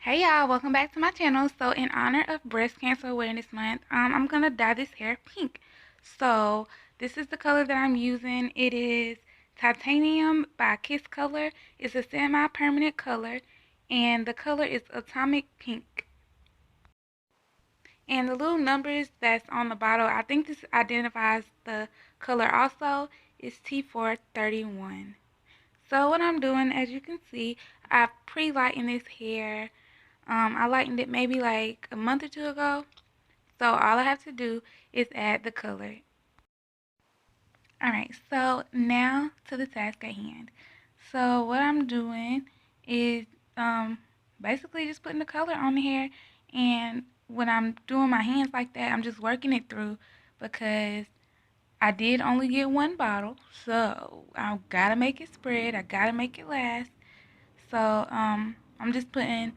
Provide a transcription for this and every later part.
Hey y'all, welcome back to my channel. So in honor of Breast Cancer Awareness Month, I'm gonna dye this hair pink. So this is the color that I'm using. It is Titanium by Kiss Color. It's a semi-permanent color, and the color is Atomic Pink. And the little numbers that's on the bottle, I think this identifies the color also, is T431. So what I'm doing, as you can see, I pre-lightened this hair. I lightened it maybe like a month or two ago. So all I have to do is add the color. Alright, so now to the task at hand. So what I'm doing is basically just putting the color on the hair, and when I'm doing my hands like that, I'm just working it through because I did only get one bottle, so I gotta make it spread, I gotta make it last. So I'm just putting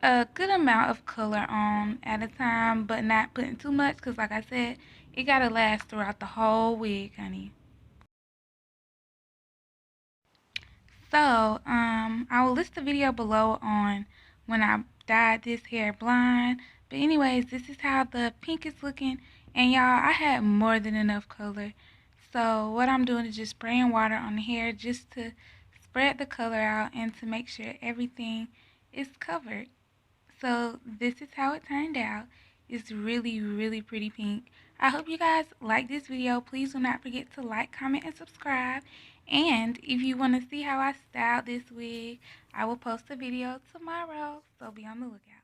a good amount of color on at a time, but not putting too much because, like I said, it gotta last throughout the whole wig, honey. So, I will list the video below on when I dyed this hair blonde. But anyways, this is how the pink is looking. And y'all, I had more than enough color. So what I'm doing is just spraying water on the hair just to spread the color out and to make sure everything is covered. So this is how it turned out. It's really, really pretty pink. I hope you guys like this video. Please do not forget to like, comment, and subscribe. And if you want to see how I styled this wig, I will post a video tomorrow. So be on the lookout.